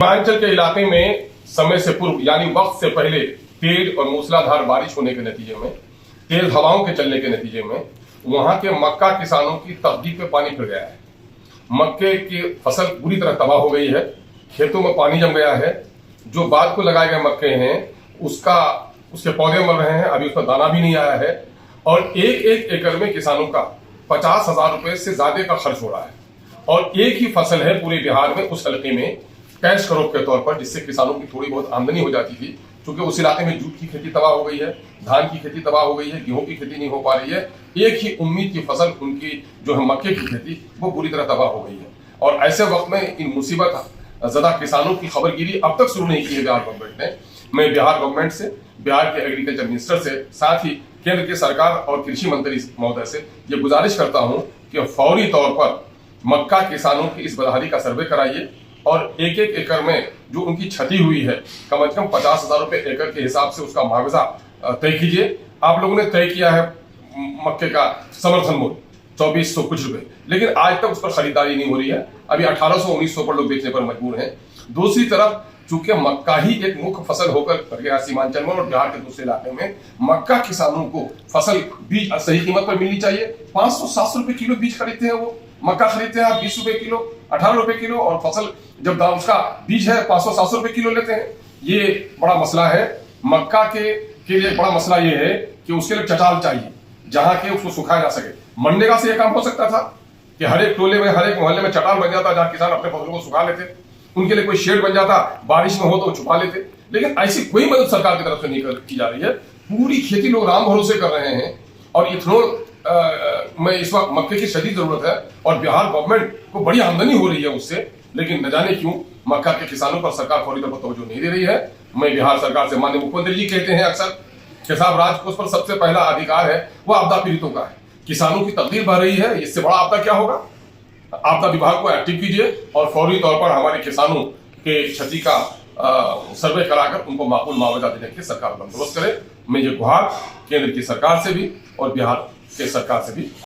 पूर्वांचल के इलाके में समय से पूर्व यानी वक्त से पहले तेज और मूसलाधार बारिश होने के नतीजे में, तेज हवाओं के चलने के नतीजे में वहां के मक्का किसानों की तकदीर पे पानी फिर गया है। मक्के की फसल पूरी तरह तबाह हो गई है, खेतों में पानी जम गया है। जो बाद को लगाए गए मक्के हैं उसके पौधे मर रहे हैं, अभी उसमें दाना भी नहीं आया है। और एक एक एकड़ में किसानों का 50,000 रुपए से ज्यादा का खर्च हो रहा है। और एक ही फसल है पूरे बिहार में, उस हल्के में कैश क्रॉप के तौर पर, जिससे किसानों की थोड़ी बहुत आमदनी हो जाती थी। क्योंकि उस इलाके में जूट की खेती तबाह हो गई है, धान की खेती तबाह हो गई है, गेहूं की खेती नहीं हो पा रही है। एक ही उम्मीद की फसल उनकी जो है मक्के की खेती, वो पूरी तरह तबाह हो गई है। और ऐसे वक्त में इन मुसीबत ज़दा किसानों की खबरगिरी अब तक शुरू नहीं की है बिहार गवर्नमेंट ने। मैं बिहार गवर्नमेंट से, बिहार के एग्रीकल्चर मिनिस्टर से, साथ ही केंद्र की सरकार और कृषि मंत्री महोदय से ये गुजारिश करता हूं कि फौरी तौर पर मक्का किसानों की इस बदहाली का सर्वे कराइए और एक एक एकड़ में जो उनकी क्षति हुई है कम से कम 50,000 रुपए एकड़ के हिसाब से उसका मुआवजा तय कीजिए। आप लोगों ने तय किया है मक्के का समर्थन मूल्य 2400 कुछ रुपए, लेकिन आज तक उस पर खरीदारी नहीं हो रही है। अभी 1800-1900 पर लोग बेचने पर मजबूर हैं। दूसरी तरफ चूंकि मक्का ही एक मुख्य फसल होकर गया सीमांचल में और बिहार के दूसरे इलाके में, मक्का किसानों को फसल बीज सही कीमत पर मिलनी चाहिए। 500-700 रुपए किलो बीज खरीदते हैं, वो मक्का खरीदते हैं आप 20 रुपए किलो, 18 रुपए किलो, और फसल जब दाम उसका बीज है 500-700 रुपए किलो लेते हैं। ये बड़ा मसला है। मक्का के लिए बड़ा मसला ये है कि उसके लिए चटाल चाहिए जहां के उसको सुखाया जा सके। मनरेगा से यह काम हो सकता था कि हर एक टोले में, हर एक मोहल्ले में चटाल बन जाता जहां किसान अपने फसलों को सुखा लेते, उनके लिए कोई शेड बन जाता, बारिश में हो तो छुपा लेते। लेकिन ऐसी कोई मदद सरकार की तरफ से नहीं की जा रही है। पूरी खेती लोग राम भरोसे कर रहे हैं। और इथेनॉल में इस वक्त मक्के की शदीद जरूरत है और बिहार गवर्नमेंट को बड़ी आमदनी हो रही है उससे, लेकिन न जाने क्यों मक्का के किसानों पर सरकार फौरी तौर पर तवज्जो नहीं दे रही है। मैं बिहार सरकार से, माननीय मुख्यमंत्री जी कहते हैं अक्सर कि साहब राजकोष पर सबसे पहला अधिकार है वो आपदा पीड़ितों का है। किसानों की तकदीर बढ़ रही है, इससे बड़ा आपदा क्या होगा। आपदा विभाग को एक्टिव कीजिए और फौरी तौर पर हमारे किसानों के क्षति का सर्वे कराकर उनको माकूल मुआवजा देने की सरकार बंदोबस्त करे। मैं ये गुहार केंद्र की सरकार से भी और बिहार के सरकार से भी